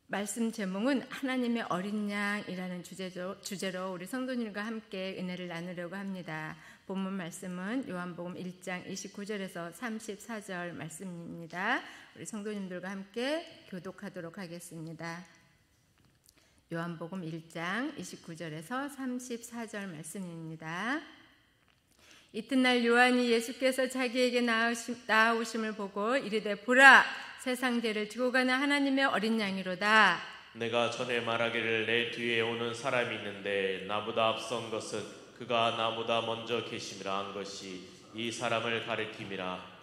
말씀 제목은 하나님의 어린 양이라는 주제로 우리 성도님과 함께 은혜를 나누려고 합니다. 본문 말씀은 요한복음 1장 29절에서 34절 말씀입니다. 우리 성도님들과 함께 교독하도록 하겠습니다. 요한복음 1장 29절에서 34절 말씀입니다. 이튿날 요한이 예수께서 자기에게 나아오심을 보고 이르되 보라, 세상 죄를 지고 가는 하나님의 어린 양이로다. 내가 전에 말하기를 내 뒤에 오는 사람이 있는데 나보다 앞선 것은 그가 나보다 먼저 계심이라 한 것이 이 사람을 가리킴이라.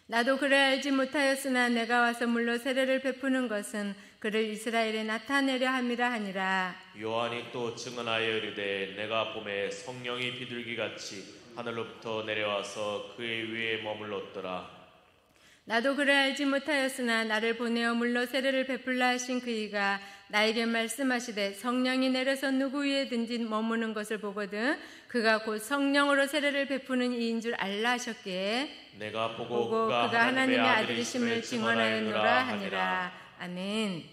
나도 그를 알지 못하였으나 내가 와서 물로 세례를 베푸는 것은 그를 이스라엘에 나타내려 함이라 하니라. 요한이 또 증언하여 이르되 내가 봄에 성령이 비둘기같이 하늘로부터 내려와서 그의 위에 머물렀더라. 나도 그를 알지 못하였으나 나를 보내어 물로 세례를 베풀라 하신 그이가 나에게 말씀하시되 성령이 내려서 누구 위에든지 머무는 것을 보거든 그가 곧 성령으로 세례를 베푸는 이인 줄 알라 하셨기에 내가 보고 그가 하나님의 아들이심을 증언하였노라 하니라. 아멘.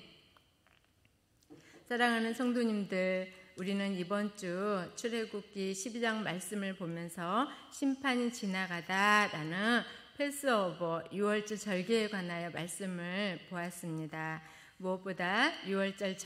사랑하는 성도님들, 우리는 이번 주 출애굽기 12장 말씀을 보면서 심판이 지나가다라는 패스오버 6월절 절기에 관하여 말씀을 보았습니다. 무엇보다 6월절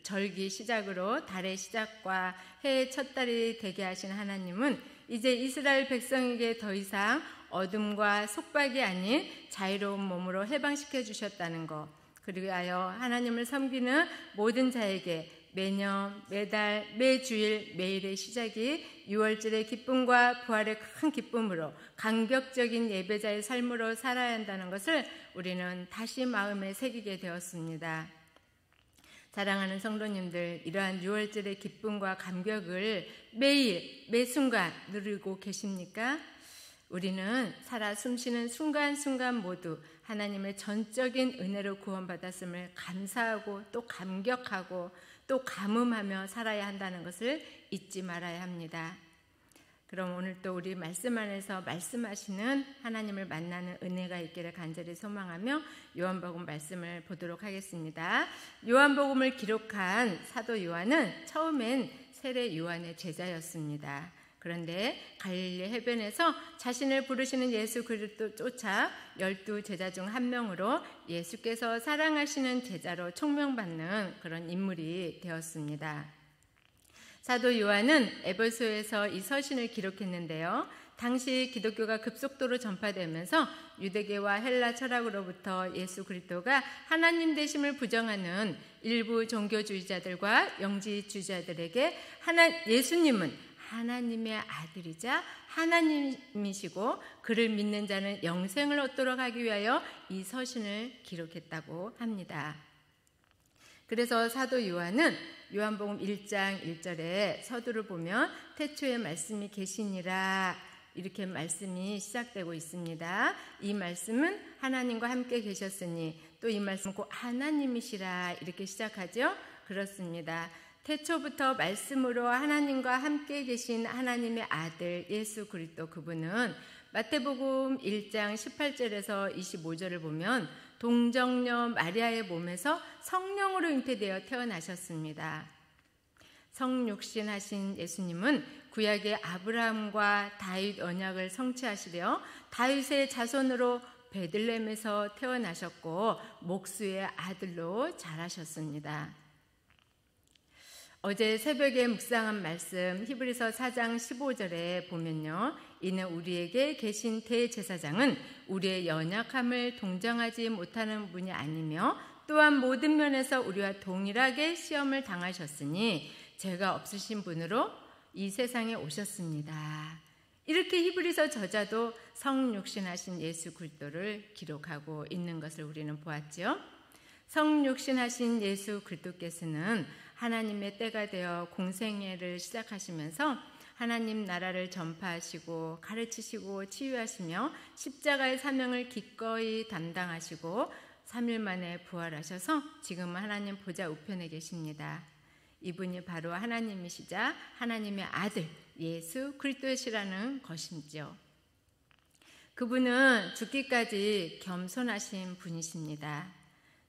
절기 시작으로 달의 시작과 해의 첫 달이 되게 하신 하나님은 이제 이스라엘 백성에게 더 이상 어둠과 속박이 아닌 자유로운 몸으로 해방시켜 주셨다는 것, 그리하여 하나님을 섬기는 모든 자에게 매년, 매달, 매주일, 매일의 시작이 6월절의 기쁨과 부활의 큰 기쁨으로 감격적인 예배자의 삶으로 살아야 한다는 것을 우리는 다시 마음에 새기게 되었습니다. 사랑하는 성도님들, 이러한 6월절의 기쁨과 감격을 매일, 매 순간 누리고 계십니까? 우리는 살아 숨쉬는 순간순간 모두 하나님의 전적인 은혜로 구원받았음을 감사하고 또 감격하고 또 감음하며 살아야 한다는 것을 잊지 말아야 합니다. 그럼 오늘 또 우리 말씀 안에서 말씀하시는 하나님을 만나는 은혜가 있기를 간절히 소망하며 요한복음 말씀을 보도록 하겠습니다. 요한복음을 기록한 사도 요한은 처음엔 세례 요한의 제자였습니다. 그런데 갈릴리 해변에서 자신을 부르시는 예수 그리스도 쫓아 12 제자 중 한 명으로 예수께서 사랑하시는 제자로 총명받는 그런 인물이 되었습니다. 사도 요한은 에베소에서 이 서신을 기록했는데요. 당시 기독교가 급속도로 전파되면서 유대계와 헬라 철학으로부터 예수 그리스도가 하나님 되심을 부정하는 일부 종교주의자들과 영지주의자들에게 예수님은 하나님의 아들이자 하나님이시고 그를 믿는 자는 영생을 얻도록 하기 위하여 이 서신을 기록했다고 합니다. 그래서 사도 요한은 요한복음 1장 1절에 서두를 보면 태초에 말씀이 계시니라 이렇게 말씀이 시작되고 있습니다. 이 말씀은 하나님과 함께 계셨으니 또 이 말씀은 곧 하나님이시라 이렇게 시작하죠. 그렇습니다. 태초부터 말씀으로 하나님과 함께 계신 하나님의 아들 예수 그리스도, 그분은 마태복음 1장 18절에서 25절을 보면 동정녀 마리아의 몸에서 성령으로 잉태되어 태어나셨습니다. 성육신하신 예수님은 구약의 아브라함과 다윗 언약을 성취하시려 다윗의 자손으로 베들레헴에서 태어나셨고 목수의 아들로 자라셨습니다. 어제 새벽에 묵상한 말씀 히브리서 4장 15절에 보면요, 이는 우리에게 계신 대제사장은 우리의 연약함을 동정하지 못하는 분이 아니며 또한 모든 면에서 우리와 동일하게 시험을 당하셨으니 죄가 없으신 분으로 이 세상에 오셨습니다. 이렇게 히브리서 저자도 성육신하신 예수 그리스도를 기록하고 있는 것을 우리는 보았죠. 성육신하신 예수 그리스도께서는 하나님의 때가 되어 공생애를 시작하시면서 하나님 나라를 전파하시고 가르치시고 치유하시며 십자가의 사명을 기꺼이 담당하시고 3일 만에 부활하셔서 지금은 하나님 보좌 우편에 계십니다. 이분이 바로 하나님이시자 하나님의 아들 예수 그리스도시라는 것이죠. 그분은 죽기까지 겸손하신 분이십니다.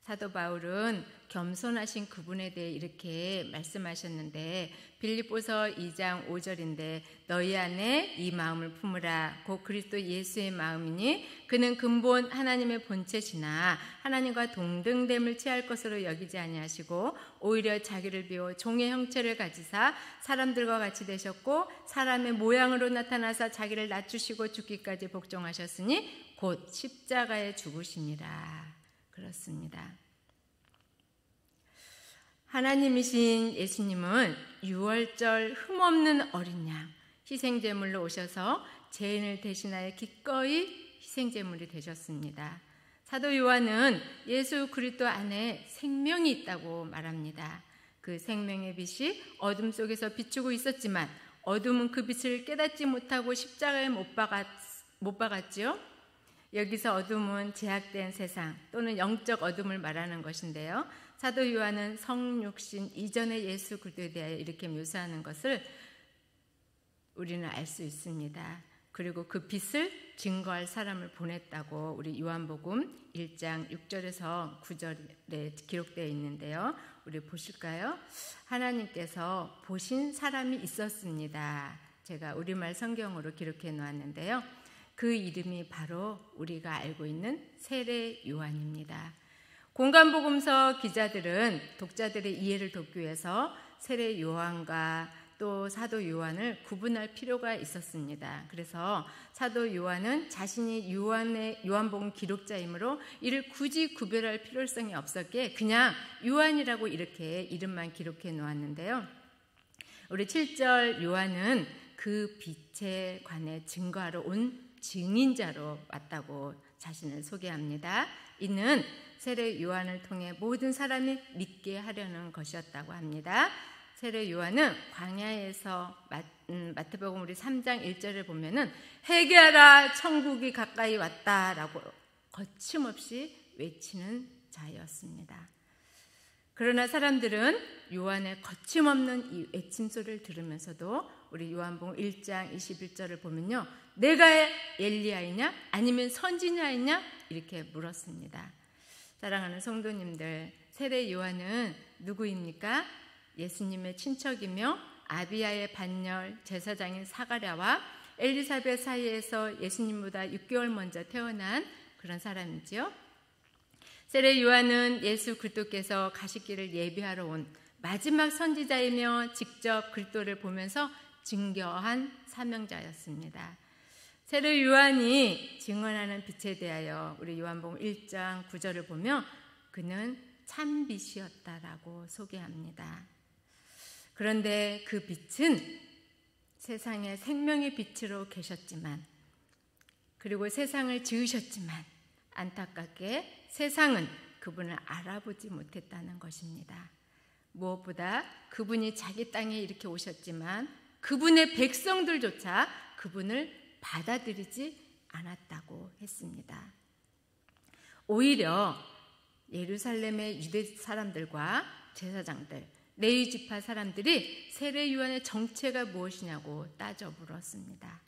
사도 바울은 겸손하신 그분에 대해 이렇게 말씀하셨는데 빌립보서 2장 5절인데 너희 안에 이 마음을 품으라 곧 그리스도 예수의 마음이니 그는 근본 하나님의 본체시나 하나님과 동등됨을 취할 것으로 여기지 아니하시고 오히려 자기를 비워 종의 형체를 가지사 사람들과 같이 되셨고 사람의 모양으로 나타나사 자기를 낮추시고 죽기까지 복종하셨으니 곧 십자가에 죽으심이라. 그렇습니다. 하나님이신 예수님은 유월절 흠없는 어린 양 희생제물로 오셔서 죄인을 대신하여 기꺼이 희생제물이 되셨습니다. 사도 요한은 예수 그리스도 안에 생명이 있다고 말합니다. 그 생명의 빛이 어둠 속에서 비추고 있었지만 어둠은 그 빛을 깨닫지 못하고 십자가에 못 박았지요. 여기서 어둠은 제약된 세상 또는 영적 어둠을 말하는 것인데요. 사도 요한은 성육신 이전의 예수 그리스도에 대하여 이렇게 묘사하는 것을 우리는 알 수 있습니다. 그리고 그 빛을 증거할 사람을 보냈다고 우리 요한복음 1장 6절에서 9절에 기록되어 있는데요. 우리 보실까요? 하나님께서 보신 사람이 있었습니다. 제가 우리말 성경으로 기록해 놓았는데요. 그 이름이 바로 우리가 알고 있는 세례 요한입니다. 공간복음서 기자들은 독자들의 이해를 돕기 위해서 세례 요한과 또 사도 요한을 구분할 필요가 있었습니다. 그래서 사도 요한은 자신이 요한복음 기록자이므로 이를 굳이 구별할 필요성이 없었기에 그냥 요한이라고 이렇게 이름만 기록해 놓았는데요. 우리 7절 요한은 그 빛에 관해 증거하러 온 증인자로 왔다고 자신을 소개합니다. 이는 세례 요한을 통해 모든 사람이 믿게 하려는 것이었다고 합니다. 세례 요한은 광야에서 마태복음 우리 3장 1절을 보면은 회개하라 천국이 가까이 왔다라고 거침없이 외치는 자였습니다. 그러나 사람들은 요한의 거침없는 이 외침소리를 들으면서도 우리 요한복음 1장 21절을 보면요. 내가 엘리야이냐 아니면 선지자이냐 이렇게 물었습니다. 사랑하는 성도님들, 세례 요한은 누구입니까? 예수님의 친척이며 아비야의 반열 제사장인 사가랴와 엘리사벳 사이에서 예수님보다 6개월 먼저 태어난 그런 사람이지요. 세례 요한은 예수 그리스도께서 가시기를 예비하러 온 마지막 선지자이며 직접 그리스도를 보면서 증거한 사명자였습니다. 세례 요한이 증언하는 빛에 대하여 우리 요한복음 1장 9절을 보면 그는 참빛이었다라고 소개합니다. 그런데 그 빛은 세상의 생명의 빛으로 계셨지만 그리고 세상을 지으셨지만 안타깝게 세상은 그분을 알아보지 못했다는 것입니다. 무엇보다 그분이 자기 땅에 이렇게 오셨지만 그분의 백성들조차 그분을 받아들이지 않았다고 했습니다. 오히려 예루살렘의 유대 사람들과 제사장들, 레위 지파 사람들이 세례 요한의 정체가 무엇이냐고 따져 물었습니다.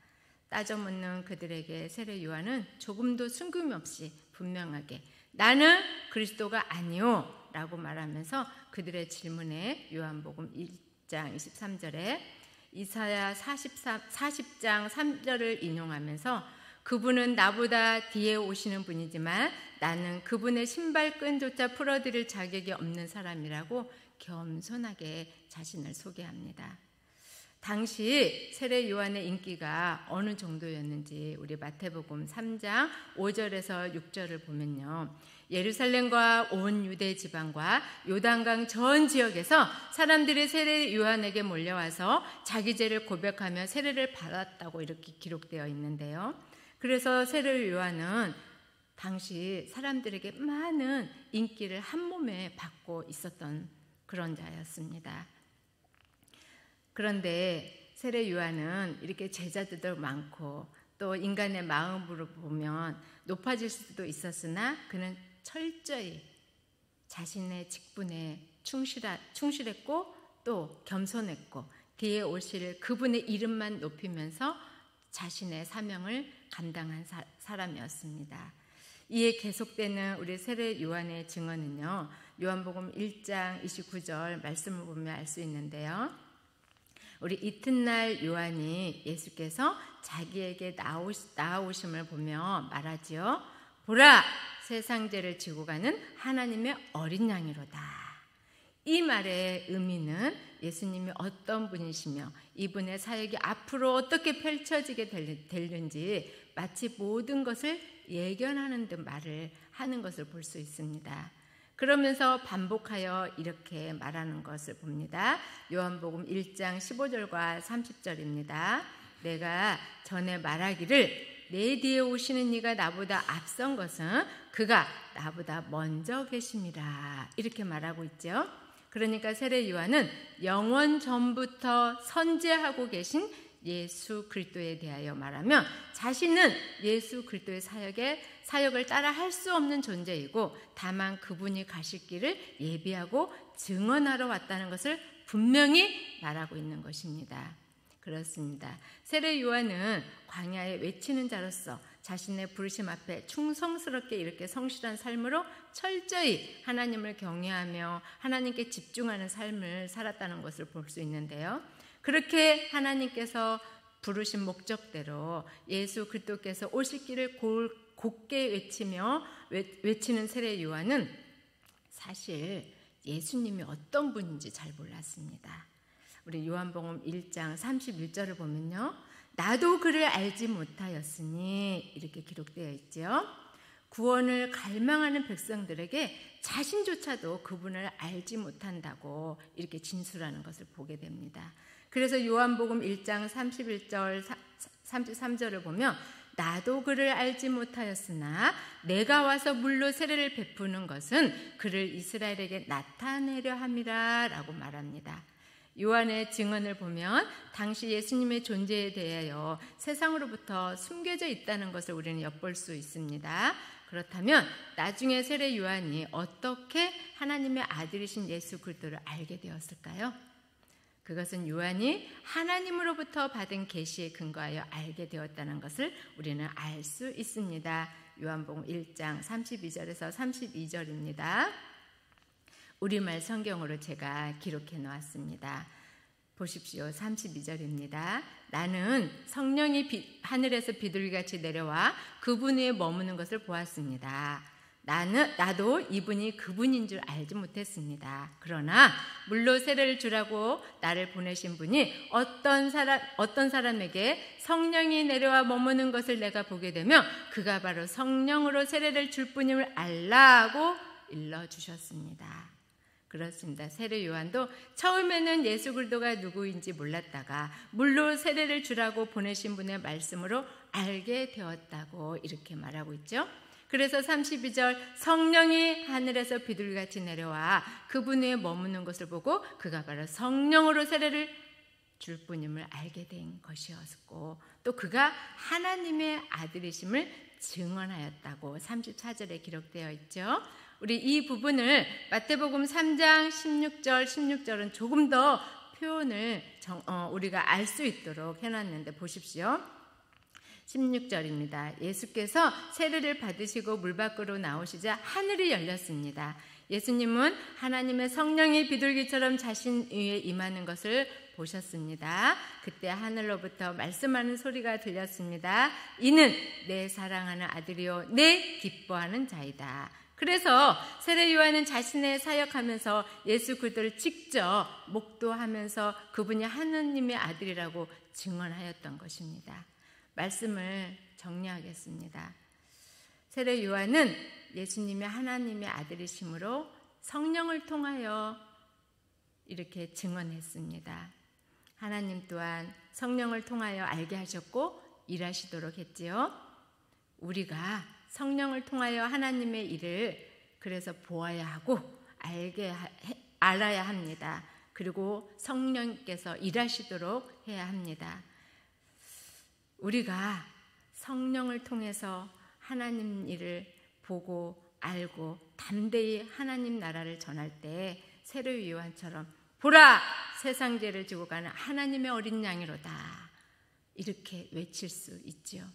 따져 묻는 그들에게 세례 요한은 조금도 숨김 없이 분명하게 나는 그리스도가 아니요 라고 말하면서 그들의 질문에 요한복음 1장 23절에 이사야 40장 3절을 인용하면서 그분은 나보다 뒤에 오시는 분이지만 나는 그분의 신발끈조차 풀어드릴 자격이 없는 사람이라고 겸손하게 자신을 소개합니다. 당시 세례 요한의 인기가 어느 정도였는지 우리 마태복음 3장 5절에서 6절을 보면요. 예루살렘과 온 유대 지방과 요단강 전 지역에서 사람들이 세례 요한에게 몰려와서 자기 죄를 고백하며 세례를 받았다고 이렇게 기록되어 있는데요. 그래서 세례 요한은 당시 사람들에게 많은 인기를 한 몸에 받고 있었던 그런 자였습니다. 그런데 세례 요한은 이렇게 제자들도 많고 또 인간의 마음으로 보면 높아질 수도 있었으나 그는 철저히 자신의 직분에 충실했고 또 겸손했고 뒤에 오실 그분의 이름만 높이면서 자신의 사명을 감당한 사람이었습니다. 이에 계속되는 우리 세례 요한의 증언은요, 요한복음 1장 29절 말씀을 보면 알 수 있는데요. 우리 이튿날 요한이 예수께서 자기에게 나아오심을 보며 말하지요. 보라, 세상 죄를 지고 가는 하나님의 어린 양이로다. 이 말의 의미는 예수님이 어떤 분이시며 이분의 사역이 앞으로 어떻게 펼쳐지게 될는지 마치 모든 것을 예견하는 듯 말을 하는 것을 볼 수 있습니다. 그러면서 반복하여 이렇게 말하는 것을 봅니다. 요한복음 1장 15절과 30절입니다. 내가 전에 말하기를 내 뒤에 오시는 이가 나보다 앞선 것은 그가 나보다 먼저 계심이라, 이렇게 말하고 있죠. 그러니까 세례 요한은 영원 전부터 선지하고 계신 예수 그리스도에 대하여 말하면 자신은 예수 그리스도의 사역을 따라 할 수 없는 존재이고 다만 그분이 가실 길을 예비하고 증언하러 왔다는 것을 분명히 말하고 있는 것입니다. 그렇습니다. 세례 요한은 광야에 외치는 자로서 자신의 부르심 앞에 충성스럽게 이렇게 성실한 삶으로 철저히 하나님을 경외하며 하나님께 집중하는 삶을 살았다는 것을 볼 수 있는데요. 그렇게 하나님께서 부르신 목적대로 예수 그리스도께서 오실 길을 곧게 외치는 세례 요한은 사실 예수님이 어떤 분인지 잘 몰랐습니다. 우리 요한복음 1장 31절을 보면요, 나도 그를 알지 못하였으니, 이렇게 기록되어 있죠. 구원을 갈망하는 백성들에게 자신조차도 그분을 알지 못한다고 이렇게 진술하는 것을 보게 됩니다. 그래서 요한복음 1장 31절 33절을 보면 나도 그를 알지 못하였으나 내가 와서 물로 세례를 베푸는 것은 그를 이스라엘에게 나타내려 함이라 라고 말합니다. 요한의 증언을 보면 당시 예수님의 존재에 대하여 세상으로부터 숨겨져 있다는 것을 우리는 엿볼 수 있습니다. 그렇다면 나중에 세례 요한이 어떻게 하나님의 아들이신 예수 그리스도를 알게 되었을까요? 그것은 요한이 하나님으로부터 받은 계시에 근거하여 알게 되었다는 것을 우리는 알 수 있습니다. 요한복음 1장 32절에서 32절입니다. 우리말 성경으로 제가 기록해 놓았습니다. 보십시오. 32절입니다. 나는 성령이 하늘에서 비둘기같이 내려와 그분 위에 머무는 것을 보았습니다. 나도 이분이 그분인 줄 알지 못했습니다. 그러나 물로 세례를 주라고 나를 보내신 분이 어떤 사람에게 성령이 내려와 머무는 것을 내가 보게 되면 그가 바로 성령으로 세례를 줄 분임을 알라고 일러주셨습니다. 그렇습니다. 세례 요한도 처음에는 예수 그리스도가 누구인지 몰랐다가 물로 세례를 주라고 보내신 분의 말씀으로 알게 되었다고 이렇게 말하고 있죠. 그래서 32절 성령이 하늘에서 비둘기같이 내려와 그분 위에 머무는 것을 보고 그가 바로 성령으로 세례를 줄 뿐임을 알게 된 것이었고 또 그가 하나님의 아들이심을 증언하였다고 34절에 기록되어 있죠. 우리 이 부분을 마태복음 3장 16절은 조금 더 표현을 우리가 알 수 있도록 해놨는데 보십시오. 16절입니다. 예수께서 세례를 받으시고 물 밖으로 나오시자 하늘이 열렸습니다. 예수님은 하나님의 성령이 비둘기처럼 자신 위에 임하는 것을 보셨습니다. 그때 하늘로부터 말씀하는 소리가 들렸습니다. 이는 내 사랑하는 아들이요 내 기뻐하는 자이다. 그래서 세례 요한은 자신의 사역하면서 예수 그리스도를 직접 목도하면서 그분이 하나님의 아들이라고 증언하였던 것입니다. 말씀을 정리하겠습니다. 세례 요한은 예수님이 하나님의 아들이심으로 성령을 통하여 이렇게 증언했습니다. 하나님 또한 성령을 통하여 알게 하셨고 일하시도록 했지요. 우리가 성령을 통하여 하나님의 일을 그래서 보아야 하고 알아야 합니다. 그리고 성령께서 일하시도록 해야 합니다. 우리가 성령을 통해서 하나님 일을 보고 알고 담대히 하나님 나라를 전할 때 세례 요한처럼 보라 세상 죄를 지고 가는 하나님의 어린 양이로다 이렇게 외칠 수 있지요.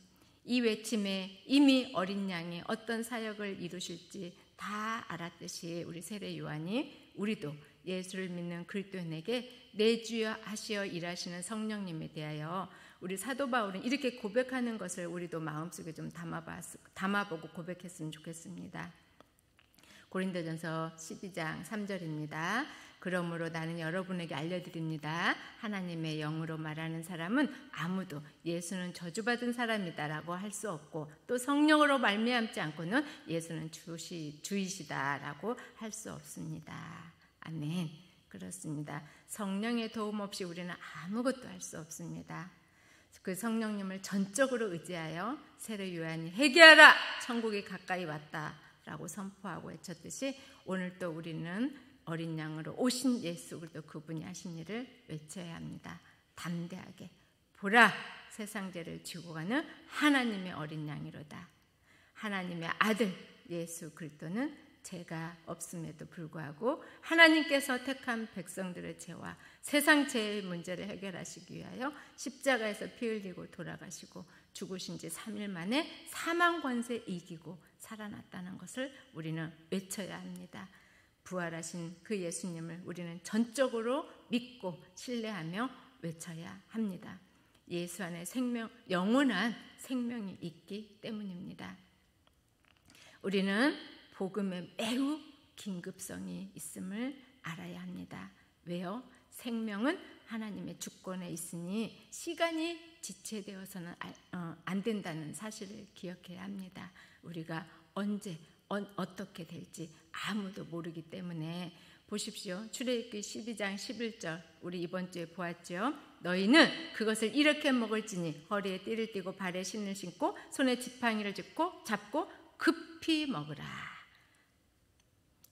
이 외침에 이미 어린 양이 어떤 사역을 이루실지 다 알았듯이 우리 세례 요한이 우리도 예수를 믿는 그리스도인에게 내 주여 하시어 일하시는 성령님에 대하여 우리 사도 바울은 이렇게 고백하는 것을 우리도 마음속에 좀 담아보고 고백했으면 좋겠습니다. 고린도전서 12장 3절입니다. 그러므로 나는 여러분에게 알려드립니다. 하나님의 영으로 말하는 사람은 아무도 예수는 저주받은 사람이다라고 할 수 없고 또 성령으로 말미암지 않고는 예수는 주이시다라고 할 수 없습니다. 아멘. 그렇습니다. 성령의 도움 없이 우리는 아무것도 할 수 없습니다. 그 성령님을 전적으로 의지하여 세례 요한이 회개하라! 천국이 가까이 왔다라고 선포하고 외쳤듯이 오늘 또 우리는 어린 양으로 오신 예수 그리스도 그분이 하신 일을 외쳐야 합니다. 담대하게 보라! 세상 죄를 지고 가는 하나님의 어린 양이로다. 하나님의 아들 예수 그리스도는 죄가 없음에도 불구하고 하나님께서 택한 백성들의 죄와 세상 죄의 문제를 해결하시기 위하여 십자가에서 피 흘리고 돌아가시고 죽으신 지 3일 만에 사망 권세 이기고 살아났다는 것을 우리는 외쳐야 합니다. 부활하신 그 예수님을 우리는 전적으로 믿고 신뢰하며 외쳐야 합니다. 예수 안에 영원한 생명이 있기 때문입니다. 우리는 복음에 매우 긴급성이 있음을 알아야 합니다. 왜요? 생명은 하나님의 주권에 있으니 시간이 지체되어서는 안 된다는 사실을 기억해야 합니다. 우리가 언제 어떻게 될지 아무도 모르기 때문에 보십시오. 출애굽기 12장 11절 우리 이번 주에 보았죠. 너희는 그것을 이렇게 먹을지니 허리에 띠를 띠고 발에 신을 신고 손에 지팡이를 잡고 급히 먹으라.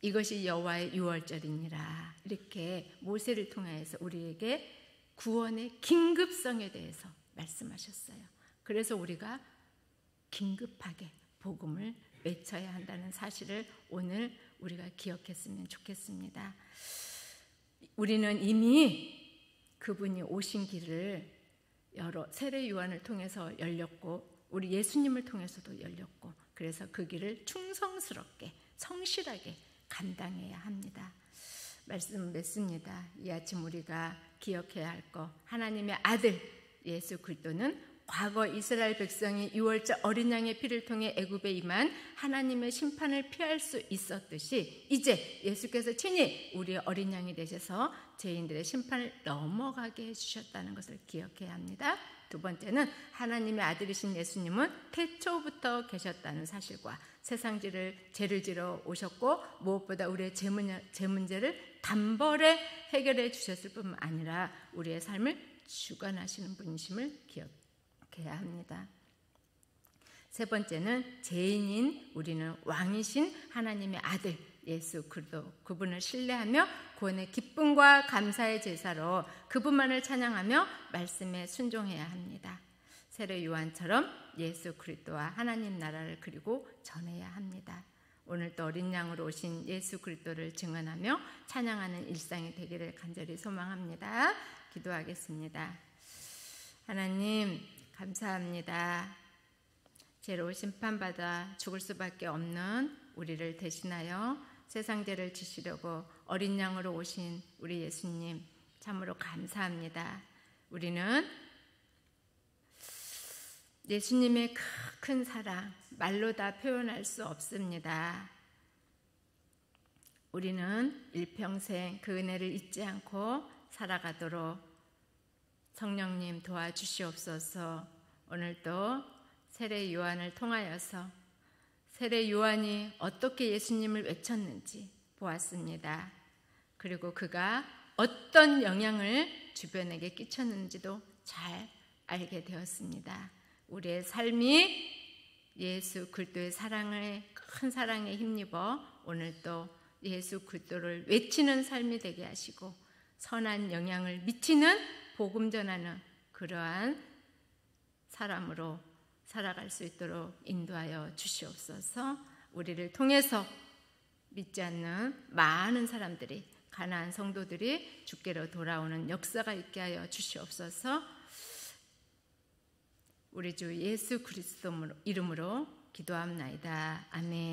이것이 여호와의 유월절이니라. 이렇게 모세를 통해서 우리에게 구원의 긴급성에 대해서 말씀하셨어요. 그래서 우리가 긴급하게 복음을 외쳐야 한다는 사실을 오늘 우리가 기억했으면 좋겠습니다. 우리는 이미 그분이 오신 길을 세례 요한을 통해서 열렸고 우리 예수님을 통해서도 열렸고 그래서 그 길을 충성스럽게 성실하게 감당해야 합니다. 말씀 맺습니다. 이 아침 우리가 기억해야 할 것, 하나님의 아들 예수 그리스도는 과거 이스라엘 백성이 유월절 어린 양의 피를 통해 애굽에 임한 하나님의 심판을 피할 수 있었듯이 이제 예수께서 친히 우리의 어린 양이 되셔서 죄인들의 심판을 넘어가게 해주셨다는 것을 기억해야 합니다. 두 번째는 하나님의 아들이신 예수님은 태초부터 계셨다는 사실과 세상 죄를 지러 오셨고 무엇보다 우리의 죄 문제를 단번에 해결해 주셨을 뿐만 아니라 우리의 삶을 주관하시는 분이심을 기억해야 합니다. 세 번째는 죄인인 우리는 왕이신 하나님의 아들 예수 그리스도 그분을 신뢰하며 구원의 기쁨과 감사의 제사로 그분만을 찬양하며 말씀에 순종해야 합니다. 세례 요한처럼 예수 그리스도와 하나님 나라를 그리고 전해야 합니다. 오늘도 어린 양으로 오신 예수 그리스도를 증언하며 찬양하는 일상이 되기를 간절히 소망합니다. 기도하겠습니다. 하나님 감사합니다. 죄로 심판받아 죽을 수밖에 없는 우리를 대신하여 세상 죄를 지시려고 어린 양으로 오신 우리 예수님 참으로 감사합니다. 우리는 예수님의 큰 사랑 말로 다 표현할 수 없습니다. 우리는 일평생 그 은혜를 잊지 않고 살아가도록 성령님 도와주시옵소서. 오늘도 세례 요한을 통하여서 세례 요한이 어떻게 예수님을 외쳤는지 보았습니다. 그리고 그가 어떤 영향을 주변에게 끼쳤는지도 잘 알게 되었습니다. 우리의 삶이 예수 그리스도의 큰 사랑에 힘입어 오늘도 예수 그리스도를 외치는 삶이 되게 하시고 선한 영향을 미치는 복음 전하는 그러한 사람으로 살아갈 수 있도록 인도하여 주시옵소서. 우리를 통해서 믿지 않는 많은 사람들이 가나안 성도들이 주께로 돌아오는 역사가 있게 하여 주시옵소서. 우리 주 예수 그리스도 이름으로 기도합나이다. 아멘.